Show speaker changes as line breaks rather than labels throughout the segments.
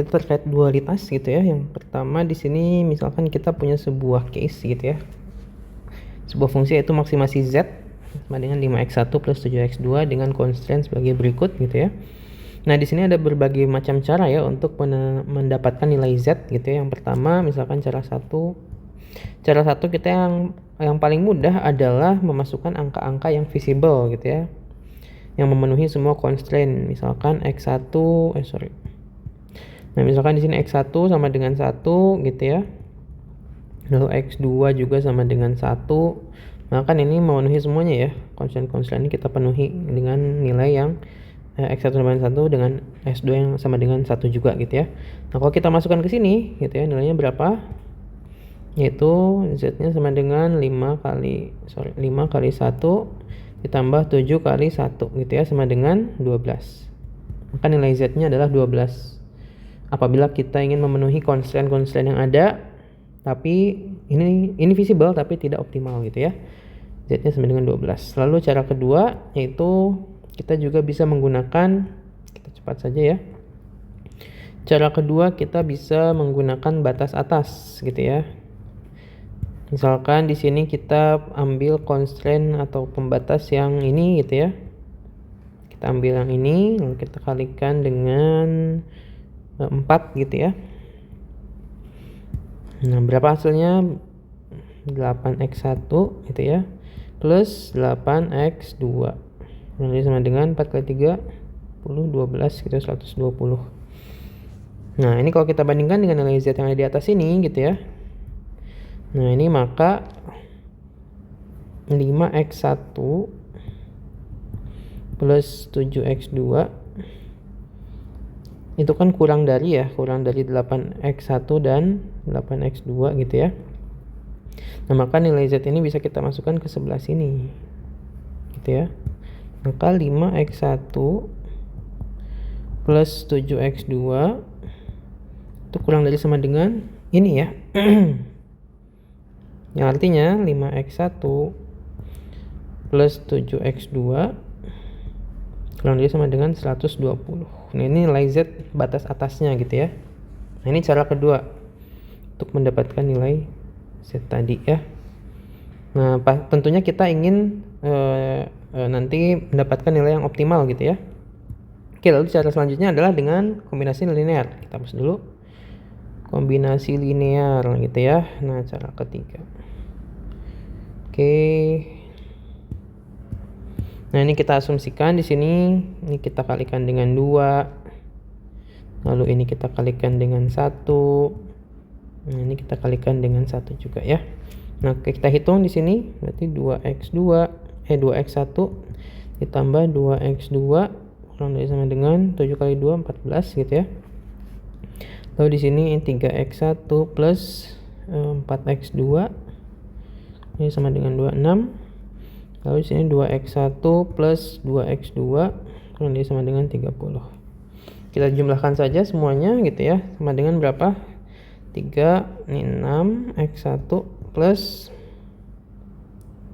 kita terkait dualitas gitu ya. Yang pertama di sini misalkan kita punya sebuah case gitu ya. Sebuah fungsi yaitu maksimasi Z sama dengan 5x1 plus 7x2 dengan constraint sebagai berikut gitu ya. Nah, di sini ada berbagai macam cara ya untuk mendapatkan nilai Z gitu ya. Yang pertama misalkan cara satu kita yang paling mudah adalah memasukkan angka-angka yang visible gitu ya. Yang memenuhi semua constraint. Misalkan x1 Nah, misalkan di sini x1 sama dengan 1 gitu ya. Lalu x2 juga sama dengan 1. Maka kan ini memenuhi semuanya ya. Constraint ini kita penuhi dengan nilai yang x1 sama dengan 1 dengan s2 yang sama dengan 1 juga gitu ya. Nah, kalau kita masukkan ke sini gitu ya, nilainya berapa? Yaitu z-nya sama dengan 5 kali 1 ditambah 7 kali 1 gitu ya, sama dengan 12. Maka nilai z-nya adalah 12. Apabila kita ingin memenuhi constraint yang ada, tapi ini visible tapi tidak optimal gitu ya. Z-nya sama dengan 12. Lalu cara kedua yaitu kita juga bisa menggunakan, kita cepat saja ya. Cara kedua kita bisa menggunakan batas atas gitu ya. Misalkan di sini kita ambil constraint atau pembatas yang ini gitu ya. Kita ambil yang ini, lalu kita kalikan dengan 4 gitu ya. Nah, berapa hasilnya? 8x1 gitu ya, plus 8x2. Jadi sama dengan 4 kali 3, 12 gitu, 120. Nah, ini kalau kita bandingkan dengan nilai Z yang ada di atas ini gitu ya. Nah, ini maka 5x1 plus 7x2 itu kan kurang dari 8x1 dan 8x2 gitu ya. Nah, maka nilai Z ini bisa kita masukkan ke sebelah sini gitu ya. Maka 5x1 plus 7x2 itu kurang dari sama dengan ini ya. Yang artinya 5x1 plus 7x2 kurang dari sama dengan 120. Nah, ini nilai Z batas atasnya gitu ya. Nah, ini cara kedua untuk mendapatkan nilai Z tadi ya. Nah, tentunya kita ingin nanti mendapatkan nilai yang optimal gitu ya. Oke, lalu cara selanjutnya adalah dengan kombinasi linear. Kita hapus dulu. Kombinasi linear gitu ya. Nah, cara ketiga. Oke. Nah, ini kita asumsikan di sini ini kita kalikan dengan 2. Lalu ini kita kalikan dengan 1. Nah, ini kita kalikan dengan 1 juga ya. Nah, kita hitung di sini berarti 2x1 ditambah 2x2 kurang dari sama dengan 7 kali 2 14 gitu ya. Lalu di sini 3x1 plus 4x2 ini sama dengan 26. Lalu di sini 2x1 plus 2x2 kurang dari sama dengan 30. Kita jumlahkan saja semuanya gitu ya. Sama dengan berapa? 3 ini 6x1 plus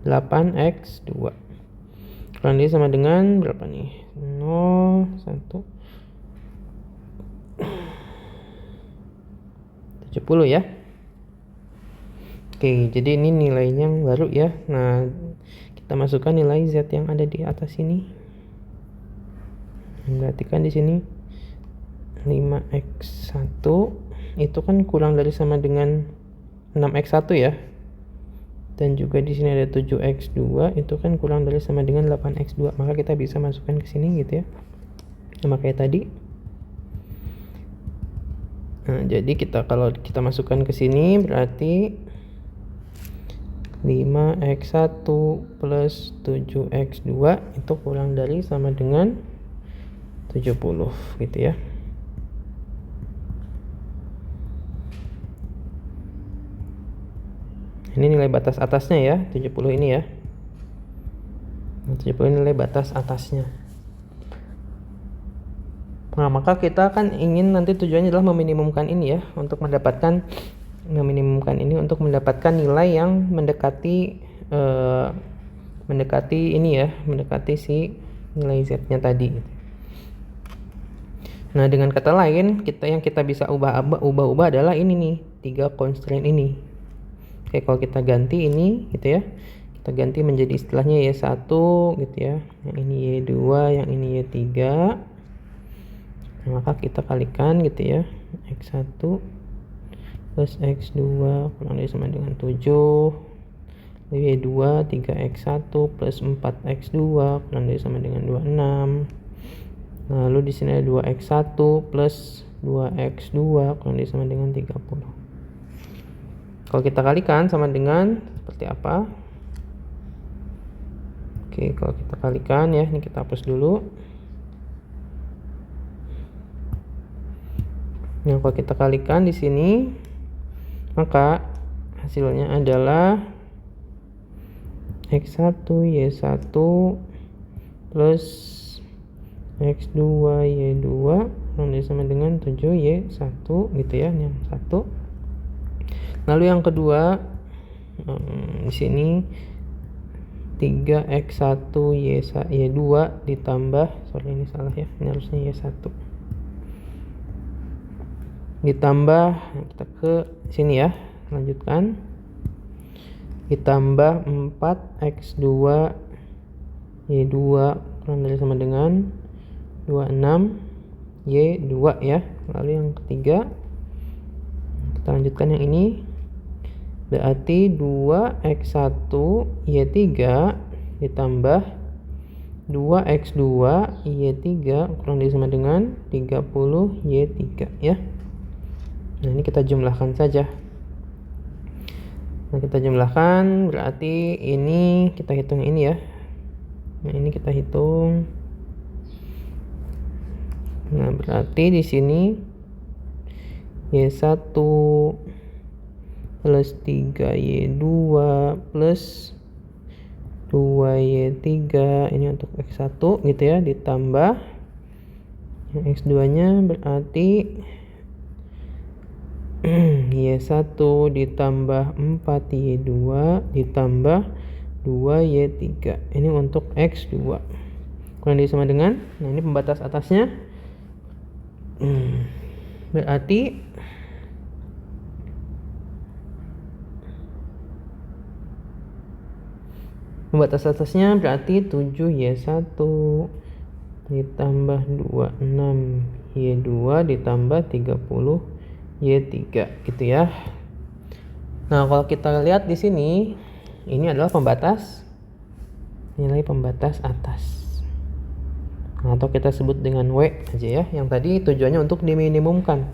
8x2 kurang dari sama dengan berapa nih? 0 1 70 ya. Oke, jadi ini nilainya yang baru ya. Nah, kita masukkan nilai Z yang ada di atas ini. Berarti kan di sini 5x1 itu kan kurang dari sama dengan 6x1 ya. Dan juga di sini ada 7x2 itu kan kurang dari sama dengan 8x2. Maka kita bisa masukkan ke sini gitu ya. Sama kayak tadi. Nah, jadi kalau kita masukkan ke sini berarti 5x1 plus 7x2 itu kurang dari sama dengan 70 gitu ya. Ini nilai batas atasnya ya, 70 ini ya. 70 nilai batas atasnya. Nah, maka kita kan ingin nanti tujuannya adalah meminimumkan ini ya, untuk mendapatkan nilai yang mendekati si nilai Z-nya tadi. Nah, dengan kata lain, yang kita bisa ubah adalah ini nih, 3 constraint ini. Oke, kalau kita ganti ini gitu ya. Kita ganti menjadi istilahnya Y1 gitu ya. Yang ini Y2, yang ini Y3. Nah, maka kita kalikan gitu ya. X1 plus X2 kurang dari sama dengan 7. Y2 3X1 plus 4X2 kurang dari sama dengan 26. Lalu di sini ada 2X1 plus 2X2 kurang dari sama dengan 30. Kalau kita kalikan sama dengan seperti apa? Oke, kalau kita kalikan ya, ini kita hapus dulu. Nah, kalau kita kalikan di sini, maka hasilnya adalah X1 Y1 plus X2 Y2 sama dengan 7 Y1 gitu ya, yang satu. Lalu yang kedua di sini 3X1 Y2 ditambah, sorry ini salah ya, ini harusnya Y1 ditambah, kita ke sini ya, lanjutkan, ditambah 4X2 Y2 kurang dari sama dengan 26 Y2 ya. Lalu yang ketiga kita lanjutkan yang ini, berarti 2X1 Y3 ditambah 2X2 Y3 kurang dari sama dengan 30 Y3 ya. Nah, ini kita jumlahkan saja. Nah, kita jumlahkan berarti ini kita hitung ini ya. Nah, ini kita hitung. Nah, berarti di sini Y1 plus 3Y2 plus 2Y3 ini untuk X1 gitu ya, ditambah yang X2 nya berarti Y1 ditambah 4Y2 ditambah 2Y3 ini untuk X2 kurang dari sama dengan, nah ini pembatas atasnya, berarti pembatas atasnya berarti 7Y1 ditambah 26Y2 ditambah 30Y3 gitu ya. Nah, kalau kita lihat di sini, ini adalah pembatas, nilai pembatas atas. Nah, atau kita sebut dengan W aja ya. Yang tadi tujuannya untuk diminimumkan.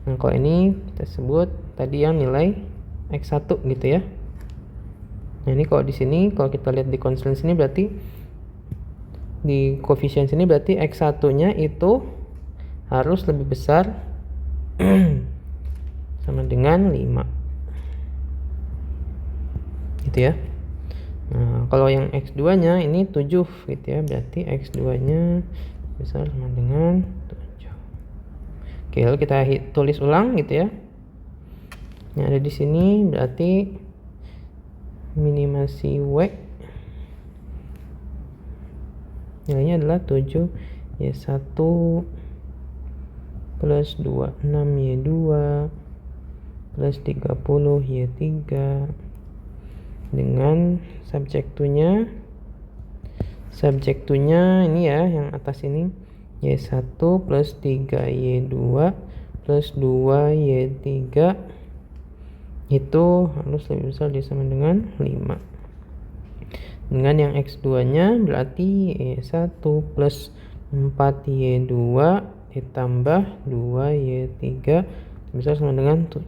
Nah, kalau ini kita sebut tadi yang nilai X1 gitu ya. Nah, ini kalau di sini, kalau kita lihat di constraint sini berarti di koefisien sini berarti X1-nya itu harus lebih besar sama dengan 5. Gitu ya. Nah, kalau yang X2-nya ini 7 gitu ya, berarti X2-nya besar sama dengan 7. Oke, lalu kita tulis ulang gitu ya. Yang ada di sini berarti minimasi W nilainya adalah 7Y1 plus 26Y2 plus 30Y3 dengan subject to-nya ini ya, yang atas ini Y1 plus 3Y2 plus 2Y3 itu harus lebih besar sama dengan 5. Dengan yang X2-nya berarti Y1 plus 4Y2 ditambah 2Y3 besar sama dengan 7.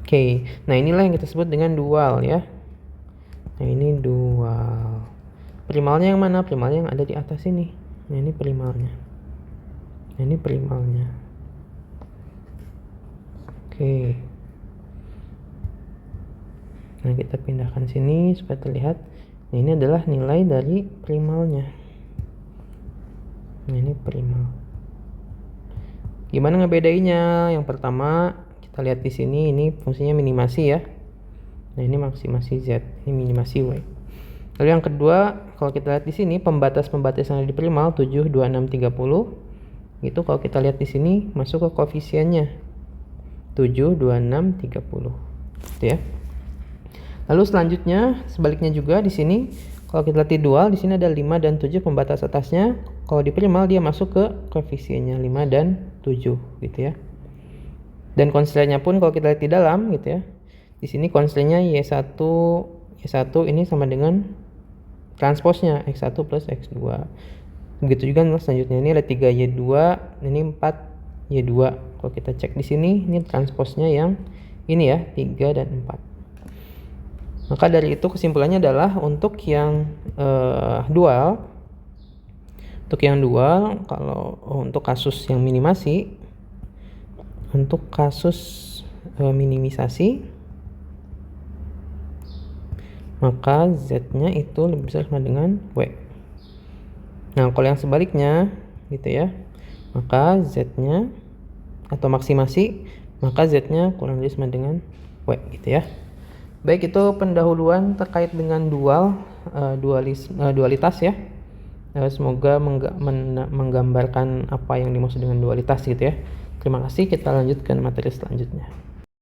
Oke, nah inilah yang kita sebut dengan dual ya. Nah, ini dual. Primalnya yang mana? Primalnya yang ada di atas ini. Nah, ini primalnya. Nah, ini primalnya. Oke. Nah, kita pindahkan sini supaya terlihat. Nah, ini adalah nilai dari primalnya. Nah, ini primal. Gimana ngebedainya? Yang pertama, kita lihat di sini, ini fungsinya minimasi ya. Nah, ini maksimasi Z, ini minimasi Y. Lalu yang kedua, kalau kita lihat di sini pembatas yang ada di primal 7, 26, 30. Itu kalau kita lihat di sini masuk ke koefisiennya 7, 26, 30. Gitu ya. Lalu selanjutnya sebaliknya juga di sini kalau kita lihat di dual di sini ada 5 dan 7 pembatas atasnya. Kalau di primal dia masuk ke koefisiennya 5 dan 7 gitu ya. Dan konstrennya pun kalau kita lihat di dalam gitu ya. Di sini konstrennya Y1 ini sama dengan transposnya X1 plus X2. Begitu juga selanjutnya ini ada 3Y2, ini 4Y2. Kalau kita cek di sini ini transposnya yang ini ya, 3 dan 4. Maka dari itu kesimpulannya adalah untuk yang dual kalau untuk kasus yang minimasi, untuk kasus minimisasi maka Z-nya itu lebih besar sama dengan W. Nah, kalau yang sebaliknya gitu ya, maka Z-nya atau maksimasi, maka Z-nya kurang lebih sama dengan W gitu ya. Baik, itu pendahuluan terkait dengan dualitas ya. Semoga menggambarkan apa yang dimaksud dengan dualitas gitu ya. Terima kasih, kita lanjutkan materi selanjutnya.